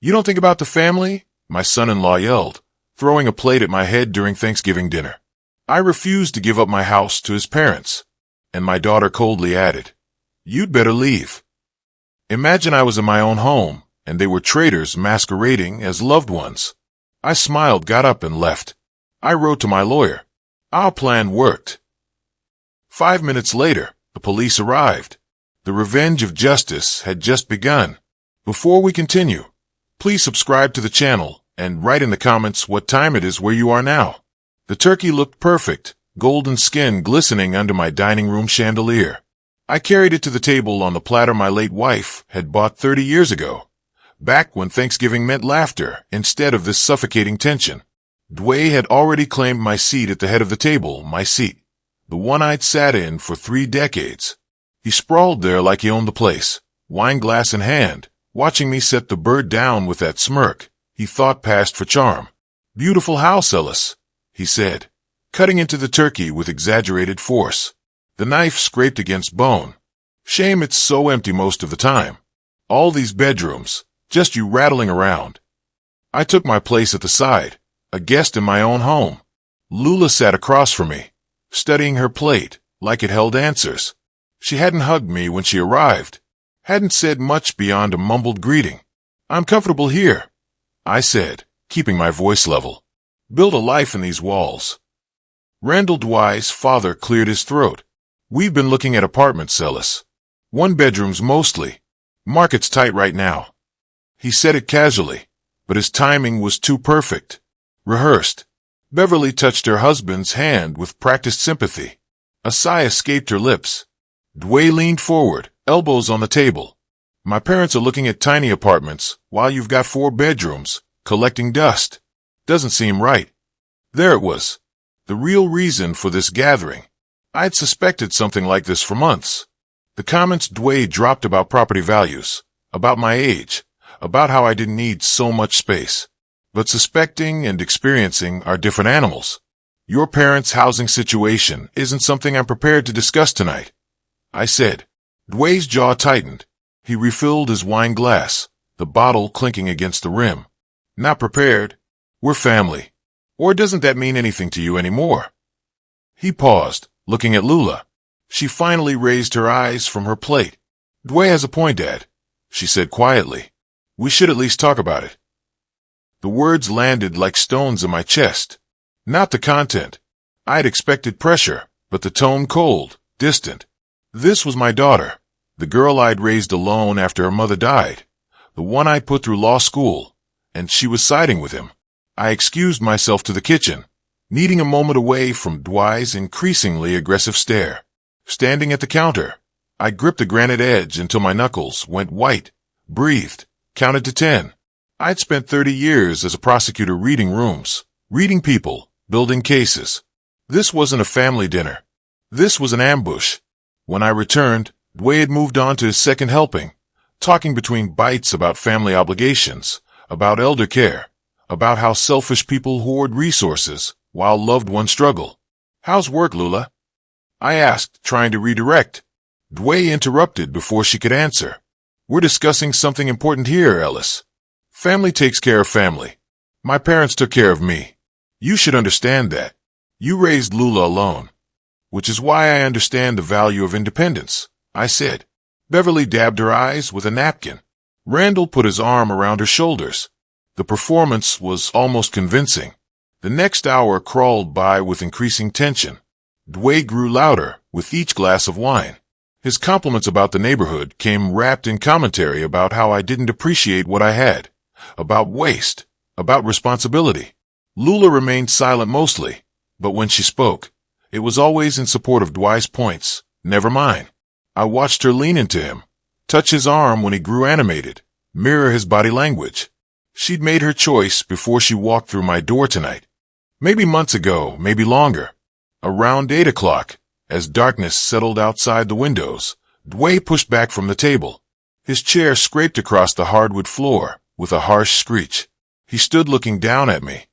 You don't think about the family? My son-in-law yelled, throwing a plate at my head during Thanksgiving dinner. I refused to give up my house to his parents, and my daughter coldly added, "You'd better leave." Imagine I was in my own home, and they were traitors masquerading as loved ones. I smiled, got up, and left. I wrote to my lawyer. Our plan worked. 5 minutes later, the police arrived. The revenge of justice had just begun. Before we continue, please subscribe to the channel and write in the comments what time it is where you are now. The turkey looked perfect, golden skin glistening under my dining room chandelier. I carried it to the table on the platter my late wife had bought 30 years ago, back when Thanksgiving meant laughter instead of this suffocating tension. Dwayne had already claimed my seat at the head of the table, my seat, the one I'd sat in for 3 decades. He sprawled there like he owned the place, wine glass in hand, watching me set the bird down with that smirk he thought passed for charm. "Beautiful house, Ellis," he said, cutting into the turkey with exaggerated force. The knife scraped against bone. "Shame it's so empty most of the time. All these bedrooms, just you rattling around." I took my place at the side, a guest in my own home. Lula sat across from me, studying her plate like it held answers. She hadn't hugged me when she arrived, hadn't said much beyond a mumbled greeting. "I'm comfortable here," I said, keeping my voice level. "Build a life in these walls." Randall Dwight's father cleared his throat. "We've been looking at apartments, Ellis. 1-bedrooms mostly. Market's tight right now." He said it casually, but his timing was too perfect. Rehearsed. Beverly touched her husband's hand with practiced sympathy. A sigh escaped her lips. Dwayne leaned forward, elbows on the table. "My parents are looking at tiny apartments while you've got 4 bedrooms, collecting dust. Doesn't seem right." There it was. The real reason for this gathering. I'd suspected something like this for months. The comments Dwayne dropped about property values, about my age, about how I didn't need so much space. But suspecting and experiencing are different animals. Your parents' housing situation isn't something I'm prepared to discuss tonight, I said. Dwayne's jaw tightened. He refilled his wine glass, the bottle clinking against the rim. "Not prepared? We're family. Or doesn't that mean anything to you anymore?" He paused, looking at Lula. She finally raised her eyes from her plate. "Dwayne has a point, Dad," she said quietly. "We should at least talk about it." The words landed like stones in my chest. Not the content. I'd expected pressure, but the tone cold, distant. This was my daughter, the girl I'd raised alone after her mother died, the one I put through law school, and she was siding with him. I excused myself to the kitchen, needing a moment away from Dwayne's increasingly aggressive stare. Standing at the counter, I gripped the granite edge until my knuckles went white, breathed, counted to 10. I'd spent 30 years as a prosecutor reading rooms, reading people, building cases. This wasn't a family dinner. This was an ambush. When I returned, Dwayne had moved on to his second helping, talking between bites about family obligations, about elder care, about how selfish people hoard resources while loved ones struggle. "How's work, Lula?" I asked, trying to redirect. Dwayne interrupted before she could answer. "We're discussing something important here, Ellis. Family takes care of family. My parents took care of me. You should understand that. You raised Lula alone. Which is why I understand the value of independence," I said. Beverly dabbed her eyes with a napkin. Randall put his arm around her shoulders. The performance was almost convincing. The next hour crawled by with increasing tension. Dwayne grew louder with each glass of wine. His compliments about the neighborhood came wrapped in commentary about how I didn't appreciate what I had, about waste, about responsibility. Lula remained silent mostly, but when she spoke, it was always in support of Dwayne's points, never mine. I watched her lean into him, touch his arm when he grew animated, mirror his body language. She'd made her choice before she walked through my door tonight. Maybe months ago, maybe longer. Around 8 o'clock, as darkness settled outside the windows, Dwayne pushed back from the table. His chair scraped across the hardwood floor with a harsh screech. He stood looking down at me,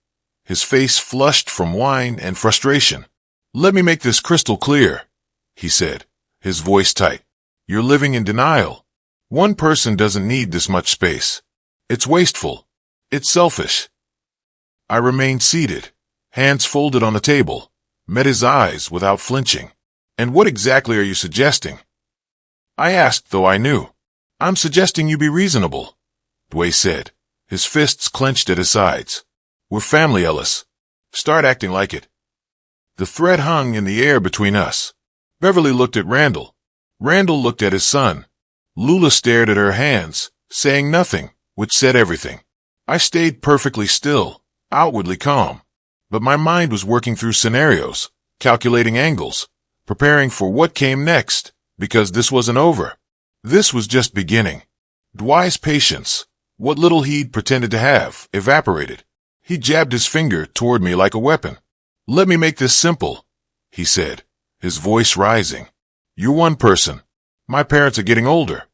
his face flushed from wine and frustration. "Let me make this crystal clear," he said, his voice tight. "You're living in denial. One person doesn't need this much space. It's wasteful. It's selfish. I remained seated, hands folded on the table, met his eyes without flinching. And what exactly are you suggesting? I asked, though I knew. I'm suggesting you be reasonable, Dwayne said, his fists clenched at his sides. We're family, Ellis. Start acting like it. The threat hung in the air between us. Beverly looked at Randall. Randall looked at his son. Lula stared at her hands, saying nothing, which said everything. I stayed perfectly still, outwardly calm. But my mind was working through scenarios, calculating angles, preparing for what came next, because this wasn't over. This was just beginning. Dwight's patience, what little he'd pretended to have, evaporated. He jabbed his finger toward me like a weapon. Let me make this simple, he said, his voice rising. You're one person. My parents are getting older.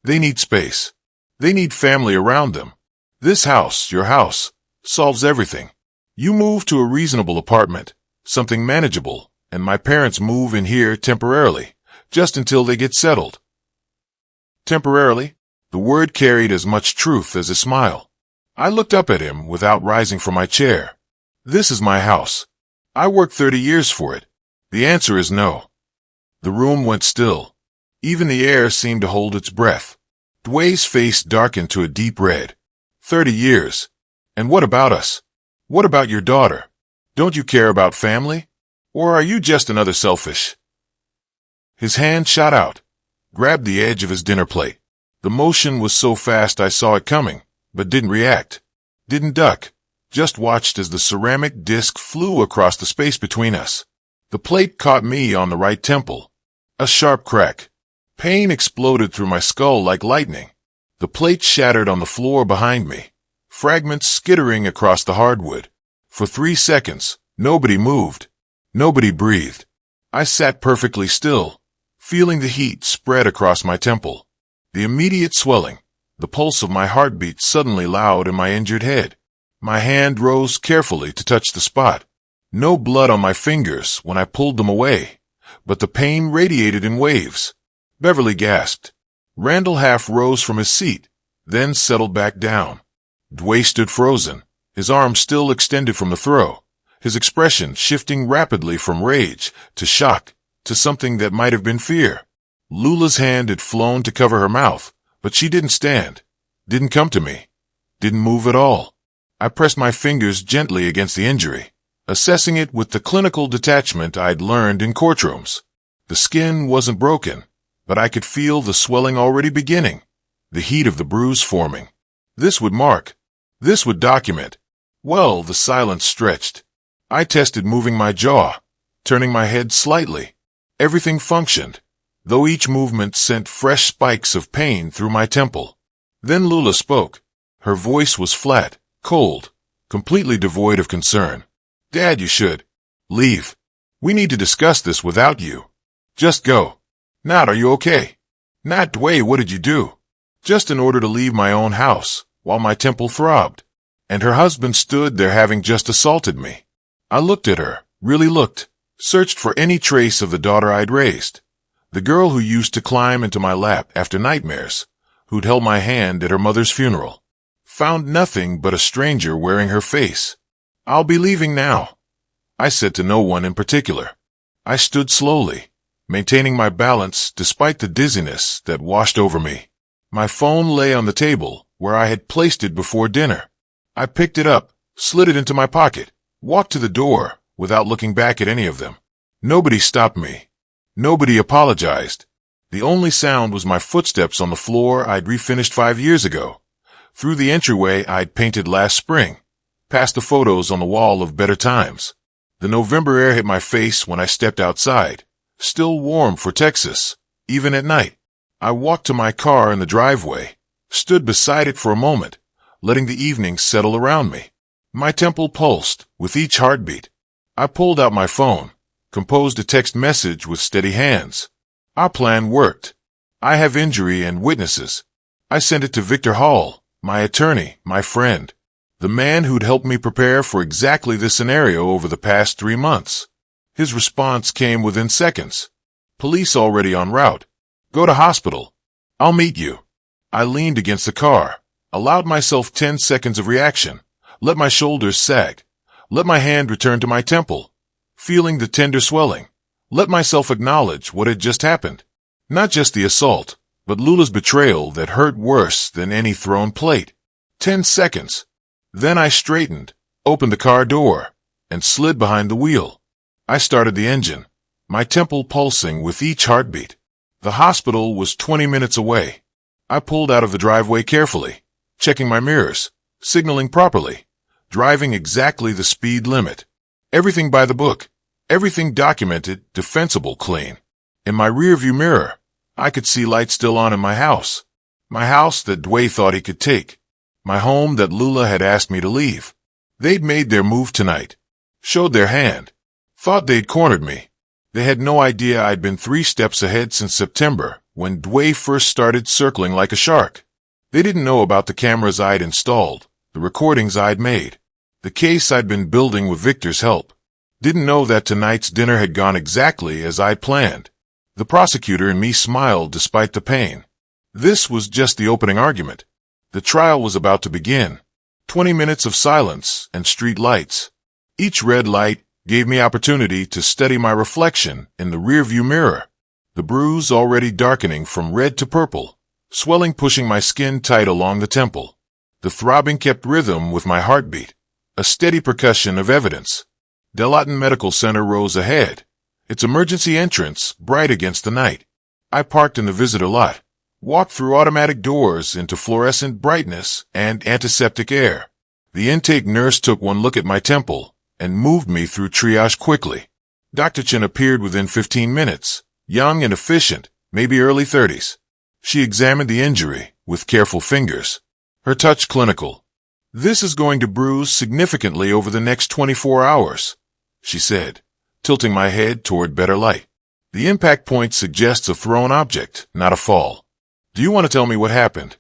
They need space. They need family around them. This house, your house, solves everything. You move to a reasonable apartment, something manageable, and my parents move in here temporarily, just until they get settled. Temporarily? The word carried as much truth as his smile. I looked up at him without rising from my chair. This is my house. I worked 30 years for it. The answer is no. The room went still. Even the air seemed to hold its breath. Dwayne's face darkened to a deep red. 30 years. And what about us? What about your daughter? Don't you care about family? Or are you just another selfish? His hand shot out, grabbed the edge of his dinner plate. The motion was so fast I saw it coming, but didn't react. Didn't duck. Just watched as the ceramic disc flew across the space between us. The plate caught me on the right temple. A sharp crack. Pain exploded through my skull like lightning. The plate shattered on the floor behind me, fragments skittering across the hardwood. For 3 seconds, nobody moved. Nobody breathed. I sat perfectly still, feeling the heat spread across my temple. The immediate swelling, the pulse of my heartbeat suddenly loud in my injured head. My hand rose carefully to touch the spot. No blood on my fingers when I pulled them away, but the pain radiated in waves. Beverly gasped. Randall half rose from his seat, then settled back down. Dwayne stood frozen, his arms still extended from the throw, his expression shifting rapidly from rage to shock to something that might have been fear. Lula's hand had flown to cover her mouth, but she didn't stand, didn't come to me, didn't move at all. I pressed my fingers gently against the injury, assessing it with the clinical detachment I'd learned in courtrooms. The skin wasn't broken, but I could feel the swelling already beginning, the heat of the bruise forming. This would mark. This would document. Well, the silence stretched. I tested moving my jaw, turning my head slightly. Everything functioned, though each movement sent fresh spikes of pain through my temple. Then Lula spoke. Her voice was flat, cold, completely devoid of concern. Dad, you should leave. We need to discuss this without you. Just go. Nat, are you okay? Nat, Dwayne, what did you do? Just in order to leave my own house, while my temple throbbed. And her husband stood there having just assaulted me. I looked at her, really looked, searched for any trace of the daughter I'd raised. The girl who used to climb into my lap after nightmares, who'd held my hand at her mother's funeral. Found nothing but a stranger wearing her face. I'll be leaving now, I said to no one in particular. I stood slowly, maintaining my balance despite the dizziness that washed over me. My phone lay on the table where I had placed it before dinner. I picked it up, slid it into my pocket, walked to the door without looking back at any of them. Nobody stopped me. Nobody apologized. The only sound was my footsteps on the floor I'd refinished 5 years ago, through the entryway I'd painted last spring, past the photos on the wall of better times. The November air hit my face when I stepped outside, still warm for Texas, even at night. I walked to my car in the driveway, stood beside it for a moment, letting the evening settle around me. My temple pulsed with each heartbeat. I pulled out my phone, composed a text message with steady hands. Our plan worked. I have injury and witnesses. I sent it to Victor Hall, my attorney, my friend, the man who'd helped me prepare for exactly this scenario over the past 3 months. His response came within seconds. Police already en route. Go to hospital. I'll meet you. I leaned against the car, Allowed myself 10 seconds of reaction. Let my shoulders sag. Let my hand return to my temple. Feeling the tender swelling. Let myself acknowledge what had just happened. Not just the assault, but Lula's betrayal that hurt worse than any thrown plate. 10 seconds. Then I straightened, opened the car door, and slid behind the wheel. I started the engine, my temple pulsing with each heartbeat. The hospital was 20 minutes away. I pulled out of the driveway carefully, checking my mirrors, signaling properly, driving exactly the speed limit. Everything by the book, everything documented, defensible, clean. In my rearview mirror, I could see lights still on in my house that Dwayne thought he could take, my home that Lula had asked me to leave. They'd made their move tonight, showed their hand, thought they'd cornered me. They had no idea I'd been 3 steps ahead since September, when Dwayne first started circling like a shark. They didn't know about the cameras I'd installed, the recordings I'd made, the case I'd been building with Victor's help. Didn't know that tonight's dinner had gone exactly as I'd planned. The prosecutor and me smiled despite the pain. This was just the opening argument. The trial was about to begin. 20 minutes of silence and street lights. Each red light gave me opportunity to study my reflection in the rearview mirror. The bruise already darkening from red to purple, swelling pushing my skin tight along the temple. The throbbing kept rhythm with my heartbeat, a steady percussion of evidence. Delaton Medical Center rose ahead, its emergency entrance bright against the night. I parked in the visitor lot, walked through automatic doors into fluorescent brightness and antiseptic air. The intake nurse took one look at my temple and moved me through triage quickly. Dr. Chen appeared within 15 minutes, young and efficient, maybe early 30s. She examined the injury with careful fingers, her touch clinical. "This is going to bruise significantly over the next 24 hours, she said, tilting my head toward better light. "The impact point suggests a thrown object, not a fall. Do you want to tell me what happened?"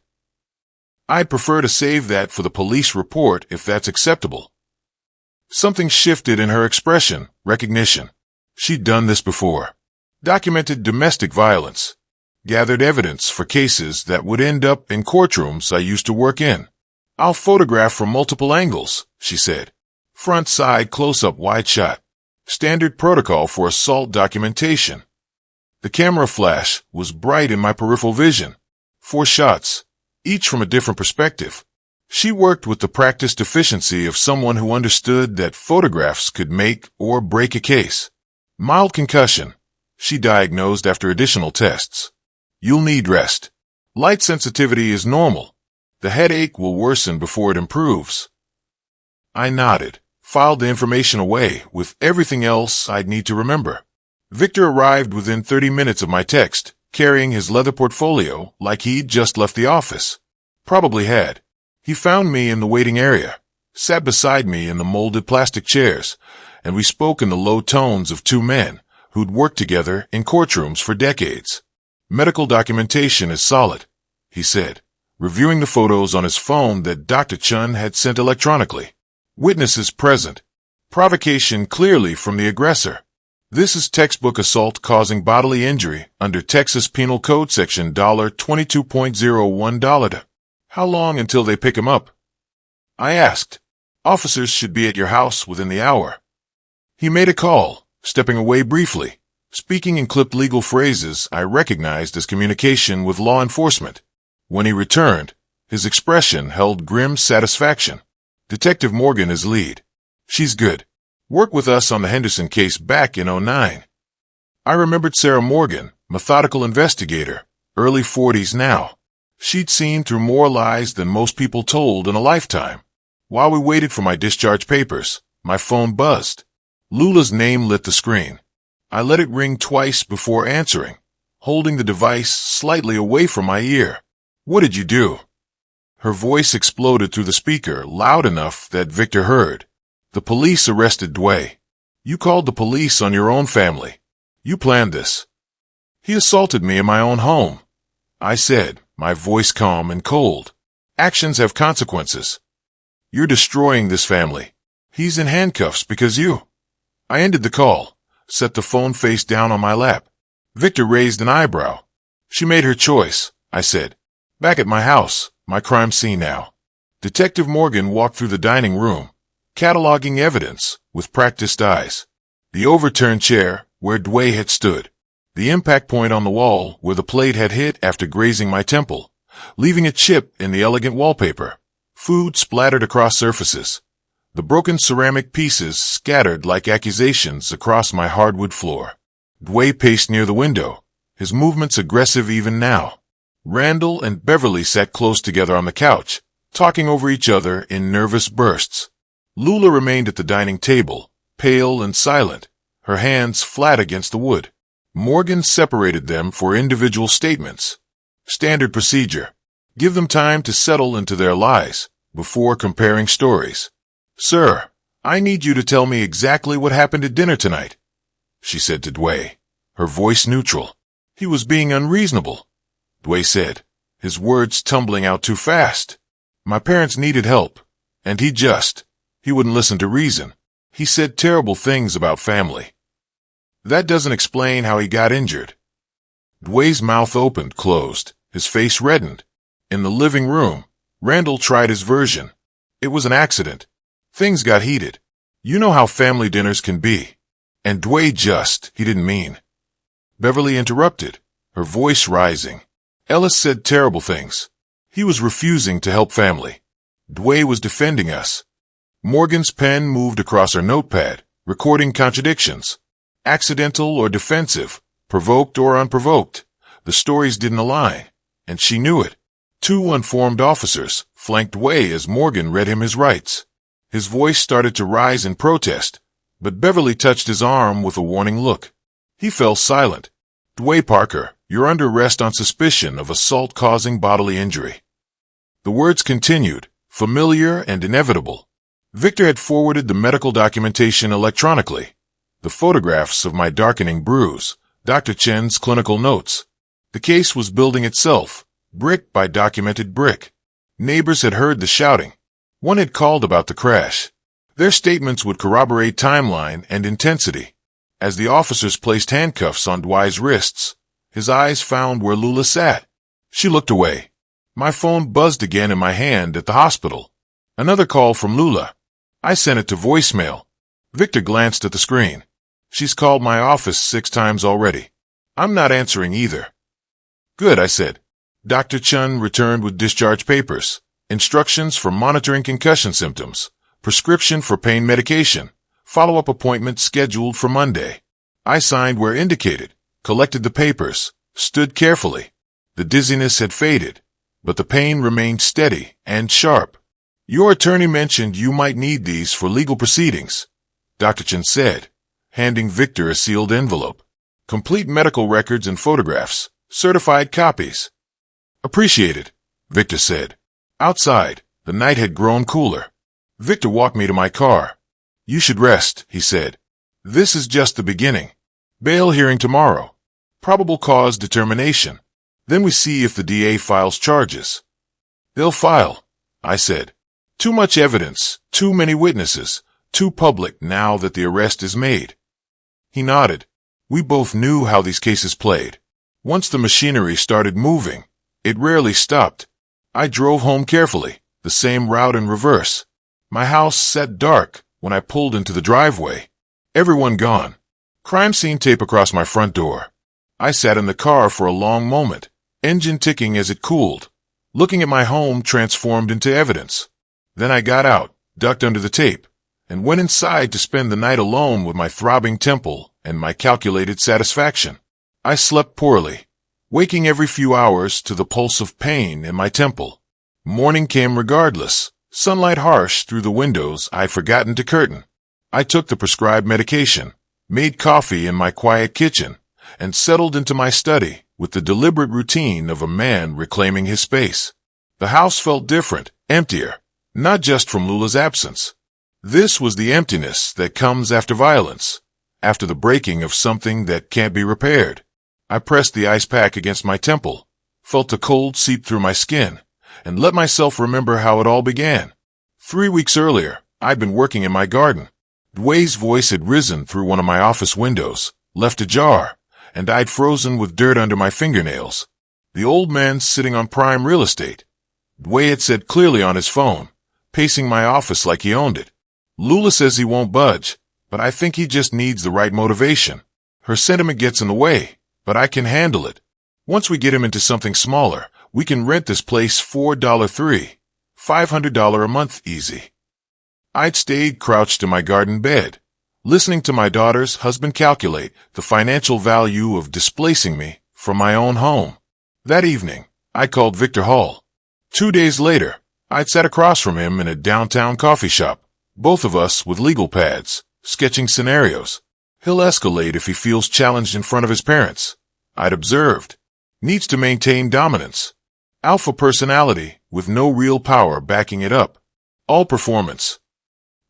"I'd prefer to save that for the police report if that's acceptable." Something shifted in her expression, recognition. She'd done this before. Documented domestic violence. Gathered evidence for cases that would end up in courtrooms I used to work in. "I'll photograph from multiple angles," she said. "Front, side, close-up, wide shot. Standard protocol for assault documentation." The camera flash was bright in my peripheral vision. 4 shots, each from a different perspective. She worked with the practiced efficiency of someone who understood that photographs could make or break a case. "Mild concussion," she diagnosed after additional tests. "You'll need rest. Light sensitivity is normal. The headache will worsen before it improves." I nodded, filed the information away with everything else I'd need to remember. Victor arrived within 30 minutes of my text, carrying his leather portfolio like he'd just left the office. Probably had. He found me in the waiting area, sat beside me in the molded plastic chairs, and we spoke in the low tones of 2 men who'd worked together in courtrooms for decades. "Medical documentation is solid," he said, reviewing the photos on his phone that Dr. Chun had sent electronically. "Witnesses present. Provocation clearly from the aggressor. This is textbook assault causing bodily injury under Texas Penal Code Section $22.01. How long until they pick him up?" I asked. "Officers should be at your house within the hour." He made a call, stepping away briefly, speaking in clipped legal phrases I recognized as communication with law enforcement. When he returned, his expression held grim satisfaction. "Detective Morgan is lead. She's good. Worked with us on the Henderson case back in '09. I remembered Sarah Morgan, methodical investigator, early 40s now. She'd seen through more lies than most people told in a lifetime. While we waited for my discharge papers, my phone buzzed. Lula's name lit the screen. I let it ring twice before answering, holding the device slightly away from my ear. "What did you do?" Her voice exploded through the speaker loud enough that Victor heard. "The police arrested Dwayne. You called the police on your own family. You planned this." "He assaulted me in my own home," I said, my voice calm and cold. "Actions have consequences. You're destroying this family. He's in handcuffs because you." I ended the call, set the phone face down on my lap. Victor raised an eyebrow. "She made her choice," I said. "Back at my house, My crime scene now. Detective Morgan walked through the dining room, cataloging evidence with practiced eyes. The overturned chair where Dwayne had stood. The impact point on the wall where the plate had hit after grazing my temple, leaving a chip in the elegant wallpaper. Food splattered across surfaces. The broken ceramic pieces scattered like accusations across my hardwood floor. Dwayne paced near the window, his movements aggressive even now. Randall and Beverly sat close together on the couch, talking over each other in nervous bursts. Lula remained at the dining table, pale and silent, her hands flat against the wood. Morgan separated them for individual statements. Standard procedure. Give them time to settle into their lies before comparing stories. Sir, I need you to tell me exactly what happened at dinner tonight, she said to Dwayne, her voice neutral. He was being unreasonable, Dwayne said, his words tumbling out too fast. My parents needed help, and he wouldn't listen to reason. He said terrible things about family. That doesn't explain how he got injured. Dwayne's mouth opened, closed, his face reddened. In the living room, Randall tried his version. It was an accident. Things got heated. You know how family dinners can be. And Dwayne he didn't mean. Beverly interrupted, her voice rising. Ellis said terrible things. He was refusing to help family. Dwayne was defending us. Morgan's pen moved across her notepad, recording contradictions. Accidental or defensive, provoked or unprovoked. The stories didn't align, and she knew it. Two unformed officers flanked Dwayne as Morgan read him his rights. His voice started to rise in protest, but Beverly touched his arm with a warning look. He fell silent. Dwayne Parker, you're under arrest on suspicion of assault causing bodily injury. The words continued, familiar and inevitable. Victor had forwarded the medical documentation electronically. The photographs of my darkening bruise, Dr. Chen's clinical notes. The case was building itself, brick by documented brick. Neighbors had heard the shouting. One had called about the crash. Their statements would corroborate timeline and intensity. As the officers placed handcuffs on Dwayne's wrists, his eyes found where Lula sat. She looked away. My phone buzzed again in my hand at the hospital. Another call from Lula. I sent it to voicemail. Victor glanced at the screen. She's called my office 6 times already. I'm not answering either. Good, I said. Dr. Chun returned with discharge papers, instructions for monitoring concussion symptoms, prescription for pain medication, follow-up appointment scheduled for Monday. I signed where indicated, collected the papers, stood carefully. The dizziness had faded, but the pain remained steady and sharp. Your attorney mentioned you might need these for legal proceedings, Dr. Chun said, handing Victor a sealed envelope. Complete medical records and photographs, certified copies. Appreciated, Victor said. Outside, the night had grown cooler. Victor walked me to my car. You should rest, he said. This is just the beginning. Bail hearing tomorrow. Probable cause determination. Then we see if the DA files charges. They'll file, I said. Too much evidence, too many witnesses, too public now that the arrest is made. He nodded. We both knew how these cases played. Once the machinery started moving, it rarely stopped. I drove home carefully, the same route in reverse. My house sat dark when I pulled into the driveway. Everyone gone. Crime scene tape across my front door. I sat in the car for a long moment, engine ticking as it cooled, looking at my home transformed into evidence. Then I got out, ducked under the tape, and went inside to spend the night alone with my throbbing temple and my calculated satisfaction. I slept poorly, waking every few hours to the pulse of pain in my temple. Morning came regardless, sunlight harsh through the windows I'd forgotten to curtain. I took the prescribed medication, made coffee in my quiet kitchen, and settled into my study with the deliberate routine of a man reclaiming his space. The house felt different, emptier, not just from Lula's absence. This was the emptiness that comes after violence, after the breaking of something that can't be repaired. I pressed the ice pack against my temple, felt the cold seep through my skin, and let myself remember how it all began. 3 weeks earlier, I'd been working in my garden. Dwayne's voice had risen through one of my office windows, left ajar, and I'd frozen with dirt under my fingernails. The old man sitting on prime real estate. Dway had said clearly on his phone, pacing my office like he owned it. Lula says he won't budge, but I think he just needs the right motivation. Her sentiment gets in the way, but I can handle it. Once we get him into something smaller, we can rent this place $4.3, $500 a month easy. I'd stayed crouched in my garden bed, listening to my daughter's husband calculate the financial value of displacing me from my own home. That evening, I called Victor Hall. 2 days later, I'd sat across from him in a downtown coffee shop, both of us with legal pads, sketching scenarios. He'll escalate if he feels challenged in front of his parents, I'd observed. Needs to maintain dominance. Alpha personality with no real power backing it up. All performance.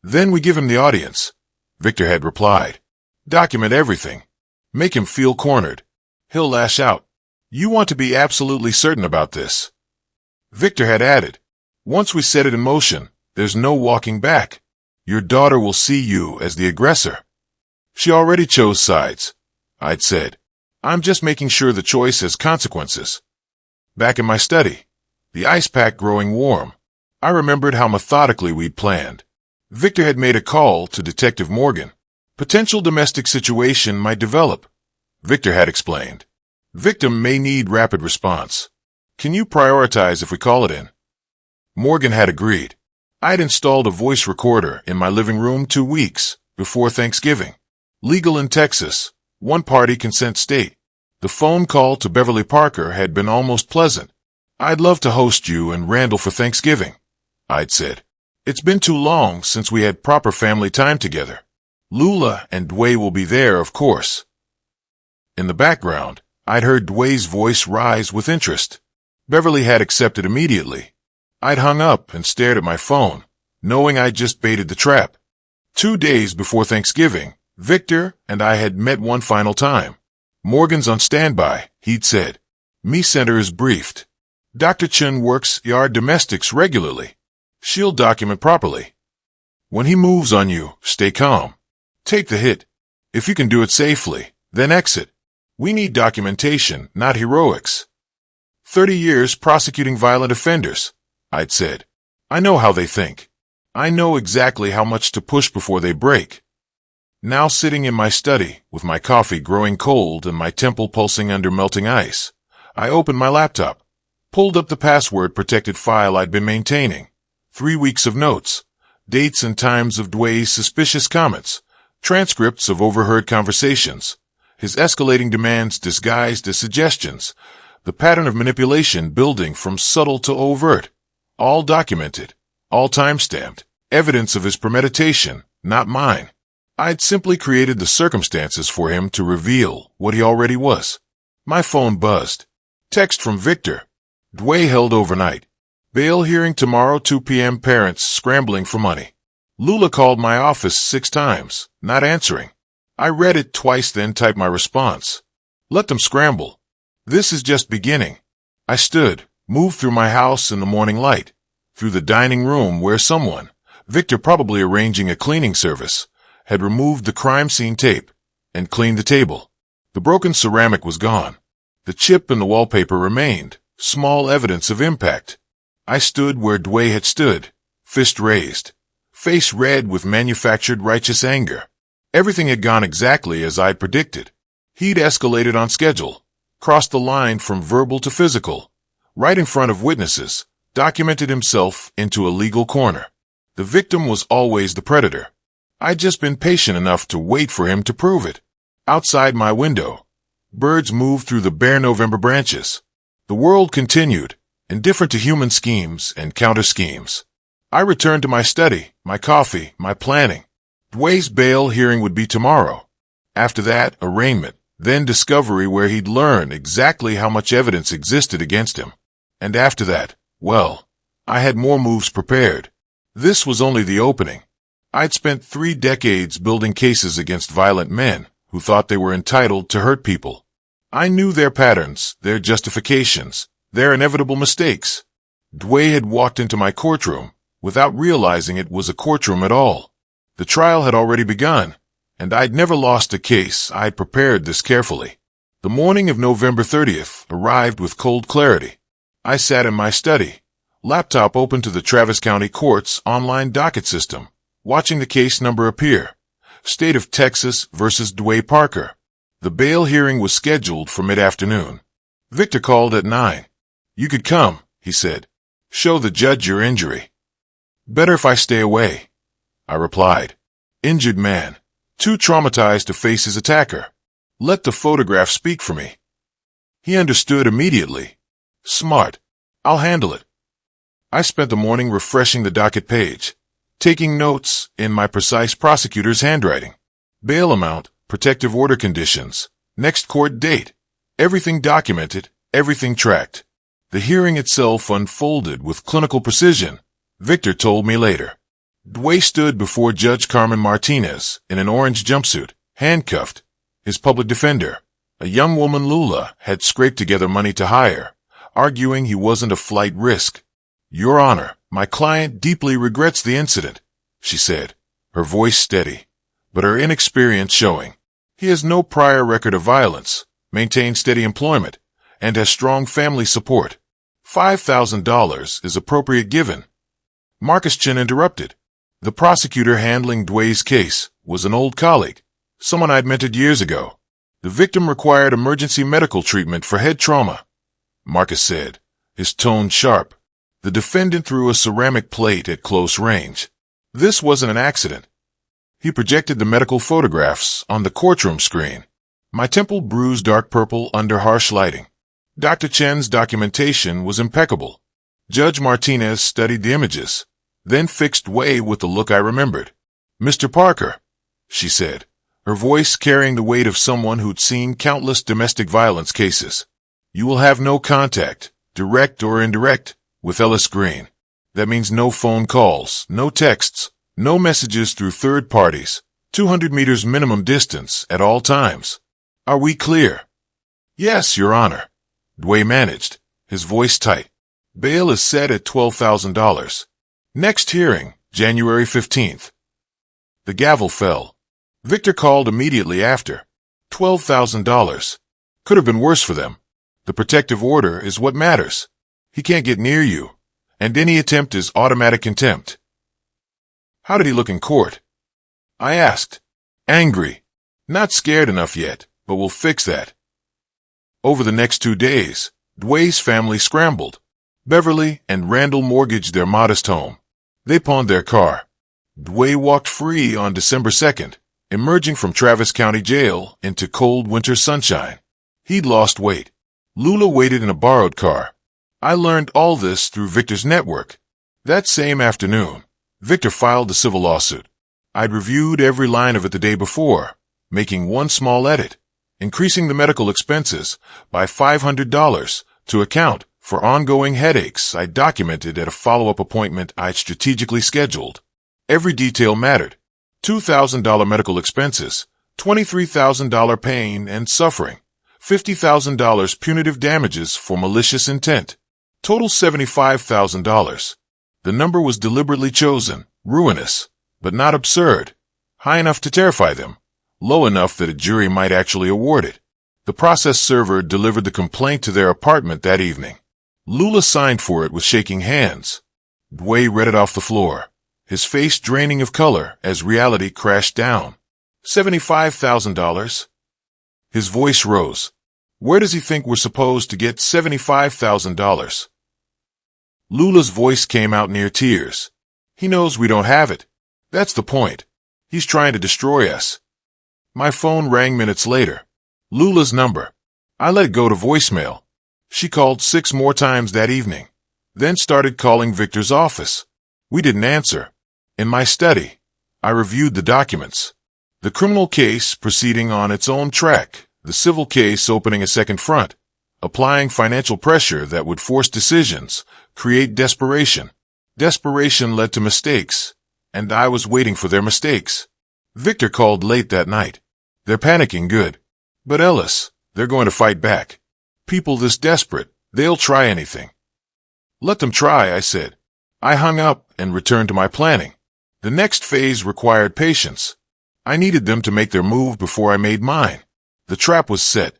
Then we give him the audience, Victor had replied. Document everything. Make him feel cornered. He'll lash out. You want to be absolutely certain about this. Victor had added, once we set it in motion, there's no walking back. Your daughter will see you as the aggressor. She already chose sides, I'd said. I'm just making sure the choice has consequences. Back in my study, the ice pack growing warm, I remembered how methodically we'd planned. Victor had made a call to Detective Morgan. Potential domestic situation might develop, Victor had explained. Victim may need rapid response. Can you prioritize if we call it in? Morgan had agreed. I'd installed a voice recorder in my living room 2 weeks before Thanksgiving. Legal in Texas, one-party consent state. The phone call to Beverly Parker had been almost pleasant. I'd love to host you and Randall for Thanksgiving, I'd said. It's been too long since we had proper family time together. Lula and Dway will be there, of course. In the background, I'd heard Dway's voice rise with interest. Beverly had accepted immediately. I'd hung up and stared at my phone, knowing I'd just baited the trap. 2 days before Thanksgiving, Victor and I had met one final time. Morgan's on standby, he'd said. Me Center is briefed. Dr. Chun works yard domestics regularly. She'll document properly. When he moves on you, stay calm. Take the hit. If you can do it safely, then exit. We need documentation, not heroics. 30 years prosecuting violent offenders, I'd said. I know how they think. I know exactly how much to push before they break. Now sitting in my study, with my coffee growing cold and my temple pulsing under melting ice, I opened my laptop, pulled up the password-protected file I'd been maintaining. 3 weeks of notes, dates and times of Dway's suspicious comments, transcripts of overheard conversations, his escalating demands disguised as suggestions, the pattern of manipulation building from subtle to overt, all documented, all time-stamped, evidence of his premeditation, not mine. I'd simply created the circumstances for him to reveal what he already was. My phone buzzed. Text from Victor. Dway held overnight. Bail hearing tomorrow 2 p.m. Parents scrambling for money. Lula called my office 6 times, not answering. I read it twice, then typed my response. Let them scramble. This is just beginning. I stood, moved through my house in the morning light, through the dining room where someone, Victor probably arranging a cleaning service, had removed the crime scene tape and cleaned the table. The broken ceramic was gone. The chip in the wallpaper remained, small evidence of impact. I stood where Dway had stood, fist raised, face red with manufactured righteous anger. Everything had gone exactly as I'd predicted. He'd escalated on schedule, crossed the line from verbal to physical, right in front of witnesses, documented himself into a legal corner. The victim was always the predator. I'd just been patient enough to wait for him to prove it. Outside my window, birds moved through the bare November branches. The world continued, indifferent to human schemes and counter-schemes. I returned to my study, my coffee, my planning. Dway's bail hearing would be tomorrow. After that, arraignment, then discovery where he'd learn exactly how much evidence existed against him. And after that, well, I had more moves prepared. This was only the opening. I'd spent 3 decades building cases against violent men who thought they were entitled to hurt people. I knew their patterns, their justifications, their inevitable mistakes. Dway had walked into my courtroom without realizing it was a courtroom at all. The trial had already begun, and I'd never lost a case I'd prepared this carefully. The morning of November 30th arrived with cold clarity. I sat in my study, laptop open to the Travis County Court's online docket system, watching the case number appear. State of Texas versus Dwayne Parker. The bail hearing was scheduled for mid-afternoon. Victor called at 9. "You could come," he said. "Show the judge your injury." "Better if I stay away," I replied. Injured man. Too traumatized to face his attacker. Let the photograph speak for me. He understood immediately. Smart. I'll handle it. I spent the morning refreshing the docket page, taking notes in my precise prosecutor's handwriting. Bail amount, protective order conditions, next court date. Everything documented, everything tracked. The hearing itself unfolded with clinical precision, Victor told me later. Dwayne stood before Judge Carmen Martinez in an orange jumpsuit, handcuffed. His public defender, a young woman Lula, had scraped together money to hire, arguing he wasn't a flight risk. "Your Honor, my client deeply regrets the incident," she said, her voice steady, but her inexperience showing. "He has no prior record of violence, maintains steady employment, and has strong family support. $5,000 is appropriate given." Marcus Chin interrupted. The prosecutor handling Dwayne's case was an old colleague, someone I'd mentored years ago. "The victim required emergency medical treatment for head trauma," Marcus said, his tone sharp. The defendant threw a ceramic plate at close range. This wasn't an accident. He projected the medical photographs on the courtroom screen. My temple bruised dark purple under harsh lighting. Dr. Chen's documentation was impeccable. Judge Martinez studied the images, then fixed Way with the look I remembered. "Mr. Parker," she said, her voice carrying the weight of someone who'd seen countless domestic violence cases. "You will have no contact, direct or indirect, with Ellis Green. That means no phone calls, no texts, no messages through third parties, 200 meters minimum distance at all times. Are we clear?" "Yes, Your Honor," Dwayne managed, his voice tight. "Bail is set at $12,000. Next hearing, January 15th. The gavel fell. Victor called immediately after. $12,000. Could have been worse for them. The protective order is what matters. He can't get near you, and any attempt is automatic contempt. "How did he look in court?" I asked. "Angry. Not scared enough yet, but we'll fix that." Over the next 2 days, Dwayne's family scrambled. Beverly and Randall mortgaged their modest home. They pawned their car. Dwayne walked free on December 2nd, emerging from Travis County Jail into cold winter sunshine. He'd lost weight. Lula waited in a borrowed car. I learned all this through Victor's network. That same afternoon, Victor filed the civil lawsuit. I'd reviewed every line of it the day before, making one small edit, increasing the medical expenses by $500 to account for ongoing headaches I documented at a follow-up appointment I'd strategically scheduled. Every detail mattered. $2,000 medical expenses, $23,000 pain and suffering, $50,000 punitive damages for malicious intent. Total $75,000. The number was deliberately chosen, ruinous, but not absurd, high enough to terrify them, low enough that a jury might actually award it. The process server delivered the complaint to their apartment that evening. Lula signed for it with shaking hands. Dwayne read it off the floor, his face draining of color as reality crashed down. $75,000? His voice rose. Where does he think we're supposed to get $75,000? Lula's voice came out near tears. He knows we don't have it. That's the point. He's trying to destroy us. My phone rang minutes later. Lula's number. I let it go to voicemail. She called 6 more times that evening, then started calling Victor's office. We didn't answer. In my study, I reviewed the documents. The criminal case proceeding on its own track, the civil case opening a second front, applying financial pressure that would force decisions, create desperation. Desperation led to mistakes, and I was waiting for their mistakes. Victor called late that night. They're panicking good. But Ellis, they're going to fight back. People this desperate, they'll try anything. Let them try, I said. I hung up and returned to my planning. The next phase required patience. I needed them to make their move before I made mine. The trap was set.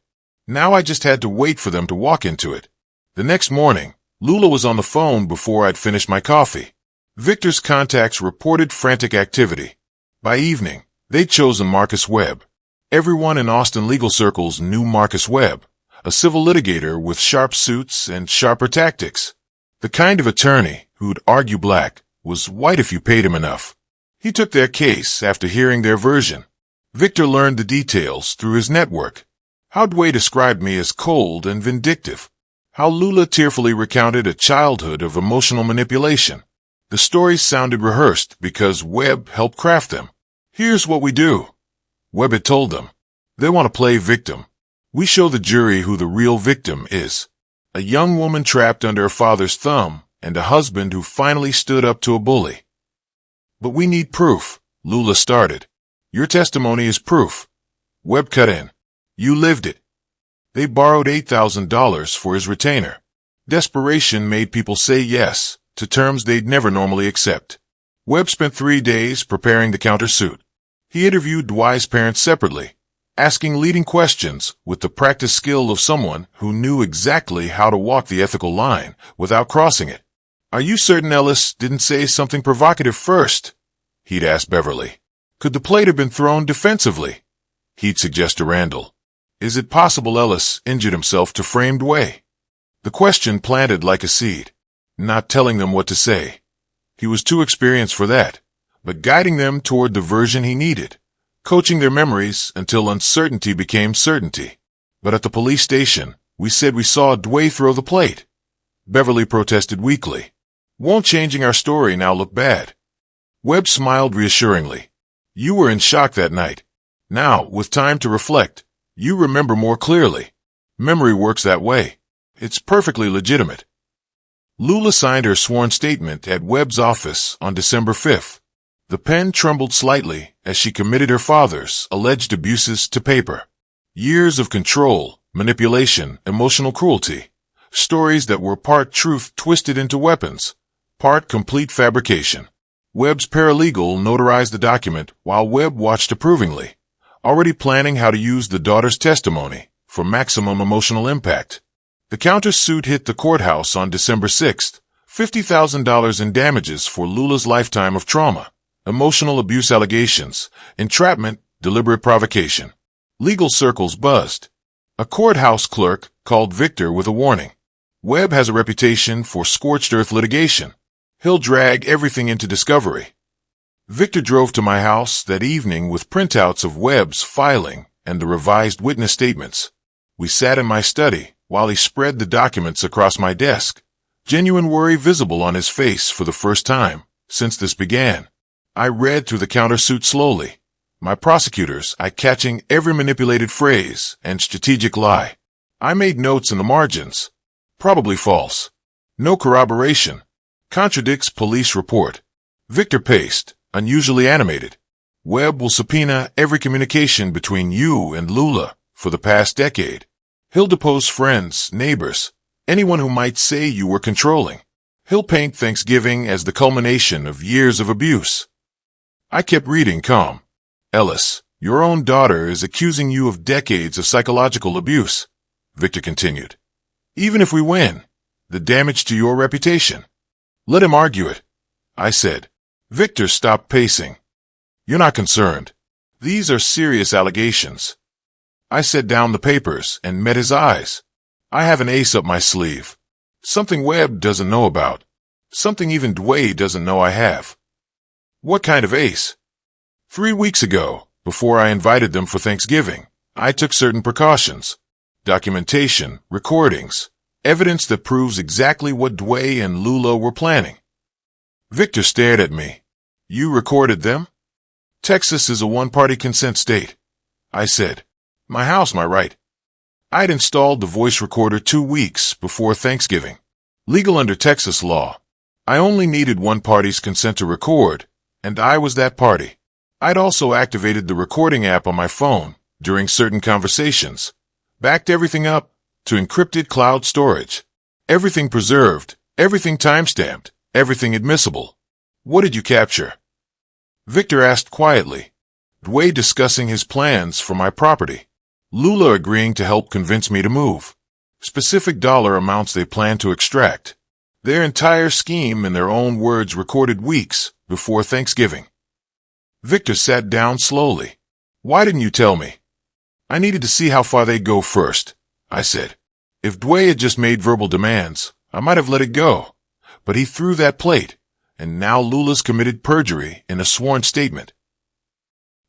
Now I just had to wait for them to walk into it. The next morning, Lula was on the phone before I'd finished my coffee. Victor's contacts reported frantic activity. By evening, they'd chosen Marcus Webb. Everyone in Austin legal circles knew Marcus Webb, a civil litigator with sharp suits and sharper tactics. The kind of attorney who'd argue black was white if you paid him enough. He took their case after hearing their version. Victor learned the details through his network. How Dwayne described me as cold and vindictive. How Lula tearfully recounted a childhood of emotional manipulation. The stories sounded rehearsed because Webb helped craft them. Here's what we do. Webb had told them. They want to play victim. We show the jury who the real victim is. A young woman trapped under her father's thumb and a husband who finally stood up to a bully. But we need proof, Lula started. Your testimony is proof. Webb cut in. You lived it. They borrowed $8,000 for his retainer. Desperation made people say yes to terms they'd never normally accept. Webb spent 3 days preparing the countersuit. He interviewed Dwight's parents separately, asking leading questions with the practiced skill of someone who knew exactly how to walk the ethical line without crossing it. Are you certain Ellis didn't say something provocative first? He'd ask Beverly. Could the plate have been thrown defensively? He'd suggest to Randall. Is it possible Ellis injured himself to frame Dwayne? The question planted like a seed, not telling them what to say. He was too experienced for that, but guiding them toward the version he needed, coaching their memories until uncertainty became certainty. But at the police station, we said we saw Dwayne throw the plate. Beverly protested weakly. Won't changing our story now look bad? Webb smiled reassuringly. You were in shock that night. Now, with time to reflect, you remember more clearly. Memory works that way. It's perfectly legitimate. Lula signed her sworn statement at Webb's office on December 5th. The pen trembled slightly as she committed her father's alleged abuses to paper. Years of control, manipulation, emotional cruelty. Stories that were part truth twisted into weapons, part complete fabrication. Webb's paralegal notarized the document while Webb watched approvingly, already planning how to use the daughter's testimony for maximum emotional impact. The countersuit hit the courthouse on December 6th, $50,000 in damages for Lula's lifetime of trauma, emotional abuse allegations, entrapment, deliberate provocation. Legal circles buzzed. A courthouse clerk called Victor with a warning. Webb has a reputation for scorched earth litigation. He'll drag everything into discovery. Victor drove to my house that evening with printouts of Webb's filing and the revised witness statements. We sat in my study while he spread the documents across my desk, genuine worry visible on his face for the first time since this began. I read through the countersuit slowly, my prosecutor's eye catching every manipulated phrase and strategic lie. I made notes in the margins. Probably false. No corroboration. Contradicts police report. Victor paced, unusually animated. Webb will subpoena every communication between you and Lula for the past decade. He'll depose friends, neighbors, anyone who might say you were controlling. He'll paint Thanksgiving as the culmination of years of abuse. I kept reading calm. Ellis, your own daughter is accusing you of decades of psychological abuse, Victor continued. Even if we win, the damage to your reputation. Let him argue it, I said. Victor stopped pacing. You're not concerned. These are serious allegations. I set down the papers and met his eyes. I have an ace up my sleeve. Something Webb doesn't know about. Something even Dwayne doesn't know I have. What kind of ace? 3 weeks ago, before I invited them for Thanksgiving, I took certain precautions. Documentation, recordings, evidence that proves exactly what Dwayne and Lula were planning. Victor stared at me. You recorded them? Texas is a one-party consent state, I said. My house, my right. I'd installed the voice recorder 2 weeks before Thanksgiving. Legal under Texas law. I only needed one party's consent to record, and I was that party. I'd also activated the recording app on my phone during certain conversations, backed everything up to encrypted cloud storage. Everything preserved, everything timestamped, everything admissible. What did you capture? Victor asked quietly. Dwayne discussing his plans for my property. Lula agreeing to help convince me to move. Specific dollar amounts they plan to extract. Their entire scheme, in their own words, recorded weeks before Thanksgiving. Victor sat down slowly. Why didn't you tell me? I needed to see how far they'd go first, I said. If Dwayne had just made verbal demands, I might have let it go. But he threw that plate, and now Lula's committed perjury in a sworn statement.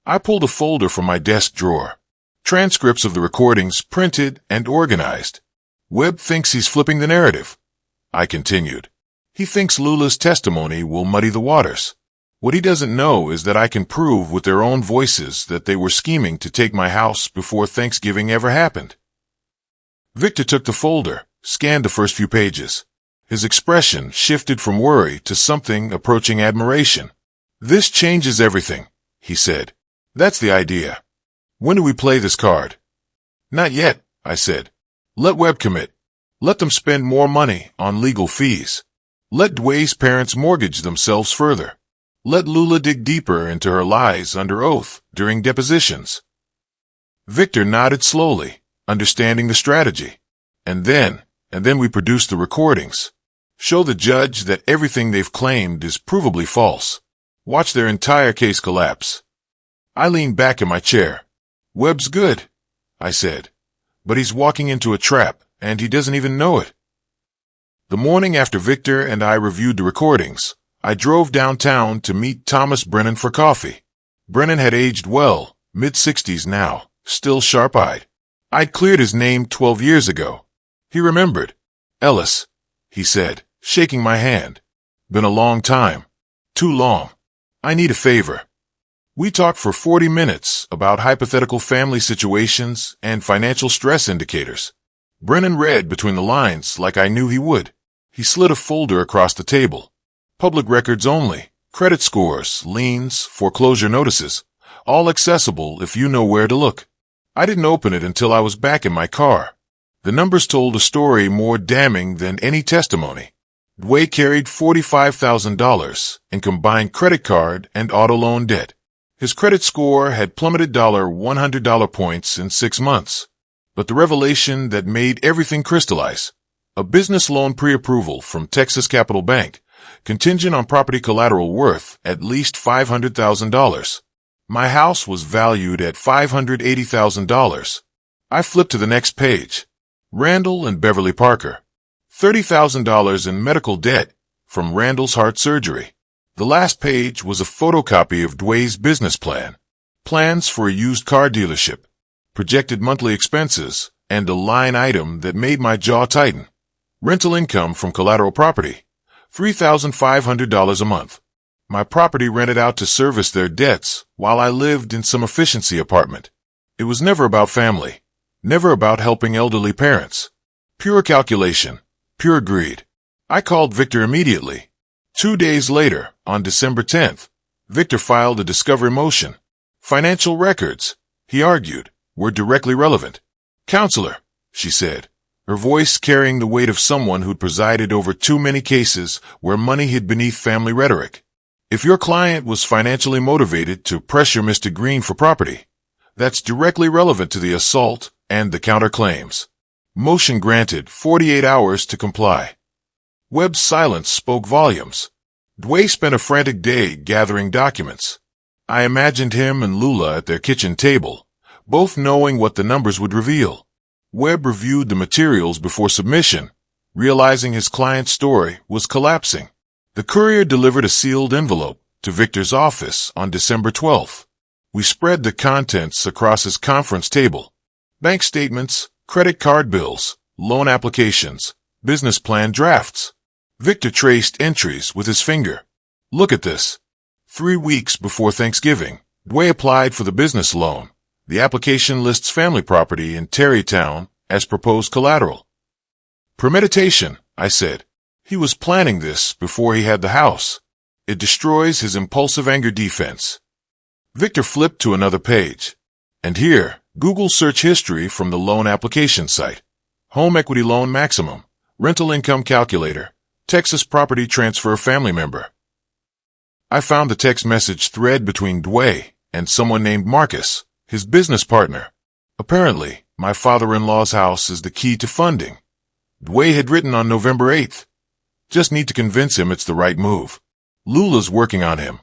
I pulled a folder from my desk drawer. Transcripts of the recordings printed and organized. Webb thinks he's flipping the narrative, I continued. He thinks Lula's testimony will muddy the waters. What he doesn't know is that I can prove with their own voices that they were scheming to take my house before Thanksgiving ever happened. Victor took the folder, scanned the first few pages. His expression shifted from worry to something approaching admiration. This changes everything, he said. That's the idea. When do we play this card? Not yet, I said. Let Webb commit. Let them spend more money on legal fees. Let Dwayne's parents mortgage themselves further. Let Lula dig deeper into her lies under oath during depositions. Victor nodded slowly, understanding the strategy. And then we produce the recordings. Show the judge that everything they've claimed is provably false. Watch their entire case collapse. I leaned back in my chair. Webb's good, I said. But he's walking into a trap, and he doesn't even know it. The morning after Victor and I reviewed the recordings, I drove downtown to meet Thomas Brennan for coffee. Brennan had aged well, mid-60s now, still sharp-eyed. I'd cleared his name 12 years ago. He remembered. Ellis, he said, shaking my hand. Been a long time. Too long. I need a favor. We talked for 40 minutes about hypothetical family situations and financial stress indicators. Brennan read between the lines like I knew he would. He slid a folder across the table. Public records only, credit scores, liens, foreclosure notices, all accessible if you know where to look. I didn't open it until I was back in my car. The numbers told a story more damning than any testimony. Dwayne carried $45,000 in combined credit card and auto loan debt. His credit score had plummeted $100 points in 6 months. But the revelation that made everything crystallize, a business loan pre-approval from Texas Capital Bank, contingent on property collateral worth at least $500,000. My house was valued at $580,000. I flipped to the next page. Randall and Beverly Parker. $30,000 in medical debt from Randall's heart surgery. The last page was a photocopy of Dwayne's business plan. Plans for a used car dealership. Projected monthly expenses, and a line item that made my jaw tighten. Rental income from collateral property. $3,500 a month. My property rented out to service their debts while I lived in some efficiency apartment. It was never about family. Never about helping elderly parents. Pure calculation. Pure greed. I called Victor immediately. 2 days later, on December 10th, Victor filed a discovery motion. Financial records, he argued, were directly relevant. Counselor, she said, her voice carrying the weight of someone who'd presided over too many cases where money hid beneath family rhetoric. If your client was financially motivated to pressure Mr. Green for property, that's directly relevant to the assault and the counterclaims. Motion granted, 48 hours to comply. Webb's silence spoke volumes. Dwayne spent a frantic day gathering documents. I imagined him and Lula at their kitchen table, both knowing what the numbers would reveal. Webb reviewed the materials before submission, realizing his client's story was collapsing. The courier delivered a sealed envelope to Victor's office on December 12th. We spread the contents across his conference table. Bank statements, credit card bills, loan applications, business plan drafts. Victor traced entries with his finger. Look at this. 3 weeks before Thanksgiving, Dwayne applied for the business loan. The application lists family property in Terrytown as proposed collateral. Premeditation, I said. He was planning this before he had the house. It destroys his impulsive anger defense. Victor flipped to another page. And here, Google search history from the loan application site. Home equity loan maximum. Rental income calculator. Texas property transfer family member. I found the text message thread between Dwayne and someone named Marcus, his business partner. Apparently, my father-in-law's house is the key to funding. Dwayne had written on November 8th. Just need to convince him it's the right move. Lula's working on him.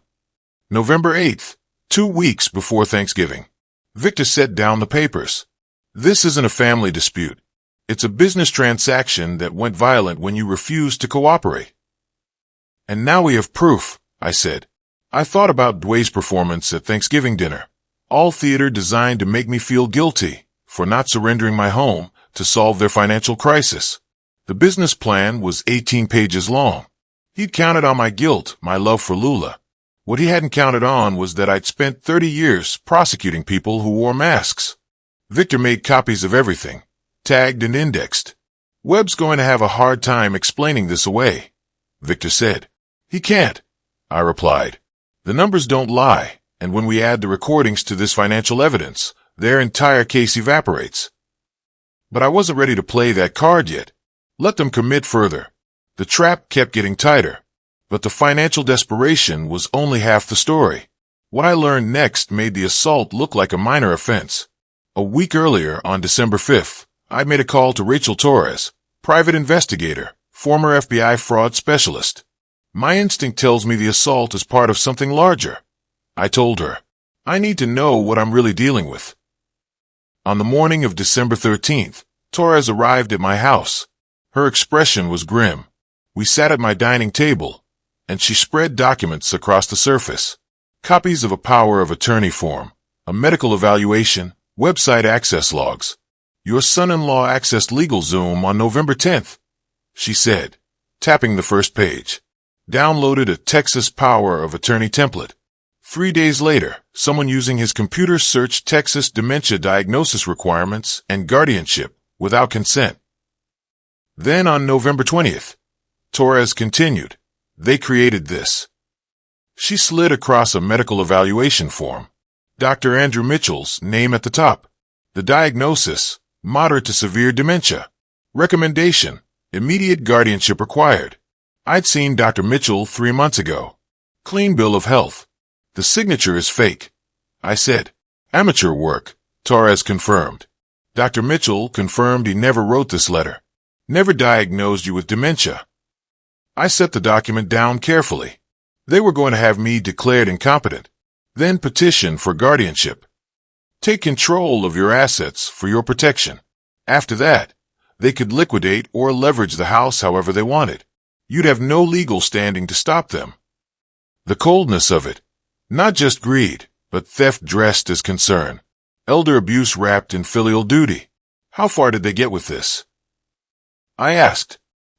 November 8th, 2 weeks before Thanksgiving. Victor set down the papers. This isn't a family dispute. It's a business transaction that went violent when you refused to cooperate. And now we have proof, I said. I thought about Dway's performance at Thanksgiving dinner. All theater designed to make me feel guilty for not surrendering my home to solve their financial crisis. The business plan was 18 pages long. He'd counted on my guilt, my love for Lula. What he hadn't counted on was that I'd spent 30 years prosecuting people who wore masks. Victor made copies of everything, tagged and indexed. Webb's going to have a hard time explaining this away, Victor said. He can't, I replied. The numbers don't lie, and when we add the recordings to this financial evidence, their entire case evaporates. But I wasn't ready to play that card yet. Let them commit further. The trap kept getting tighter. But the financial desperation was only half the story. What I learned next made the assault look like a minor offense. A week earlier, on December 5th, I made a call to Rachel Torres, private investigator, former FBI fraud specialist. My instinct tells me the assault is part of something larger. I told her, I need to know what I'm really dealing with. On the morning of December 13th, Torres arrived at my house. Her expression was grim. We sat at my dining table, and she spread documents across the surface. Copies of a power of attorney form, a medical evaluation, website access logs. Your son-in-law accessed LegalZoom on November 10th, she said, tapping the first page. Downloaded a Texas power of attorney template. 3 days later, someone using his computer searched Texas dementia diagnosis requirements and guardianship without consent. Then on November 20th, Torres continued. They created this. She slid across a medical evaluation form. Dr. Andrew Mitchell's name at the top. The diagnosis, moderate to severe dementia. Recommendation, immediate guardianship required. I'd seen Dr. Mitchell 3 months ago. Clean bill of health. The signature is fake. I said. Amateur work, Torres confirmed. Dr. Mitchell confirmed he never wrote this letter. Never diagnosed you with dementia. I set the document down carefully. They were going to have me declared incompetent, then petition for guardianship. Take control of your assets for your protection. After that, they could liquidate or leverage the house however they wanted. You'd have no legal standing to stop them. The coldness of it, not just greed, but theft dressed as concern. Elder abuse wrapped in filial duty. How far did they get with this? I asked.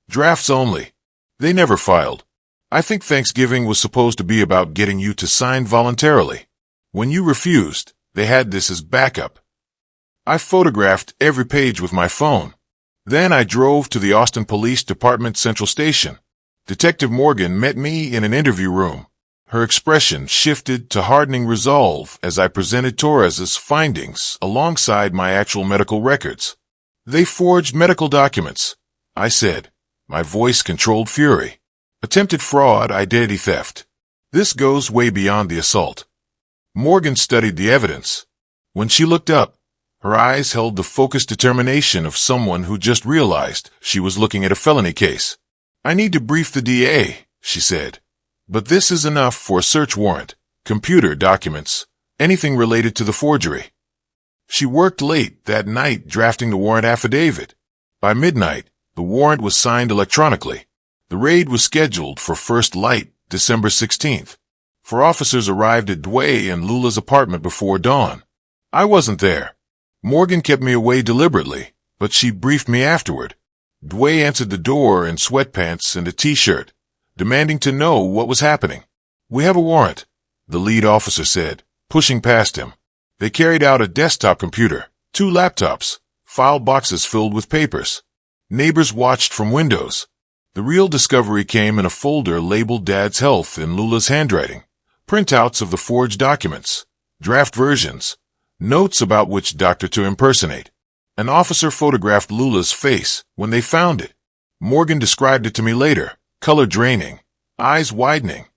Drafts only. They never filed. I think Thanksgiving was supposed to be about getting you to sign voluntarily. When you refused, they had this as backup. I photographed every page with my phone. Then I drove to the Austin Police Department Central Station. Detective Morgan met me in an interview room. Her expression shifted to hardening resolve as I presented Torres's findings alongside my actual medical records. They forged medical documents, I said, my voice controlled fury. Attempted fraud, identity theft. This goes way beyond the assault. Morgan studied the evidence. When she looked up, her eyes held the focused determination of someone who just realized she was looking at a felony case. I need to brief the DA, she said. But this is enough for a search warrant, computer documents, anything related to the forgery. She worked late that night drafting the warrant affidavit. By midnight, the warrant was signed electronically. The raid was scheduled for first light, December 16th. 4 officers arrived at Dway and Lula's apartment before dawn. I wasn't there. Morgan kept me away deliberately, but she briefed me afterward. Dway answered the door in sweatpants and a t-shirt, demanding to know what was happening. We have a warrant, the lead officer said, pushing past him. They carried out a desktop computer, 2 laptops, file boxes filled with papers. Neighbors watched from windows. The real discovery came in a folder labeled Dad's Health in Lula's handwriting. Printouts of the forged documents, draft versions, notes about which doctor to impersonate. An officer photographed Lula's face when they found it. Morgan described it to me later, color draining, eyes widening,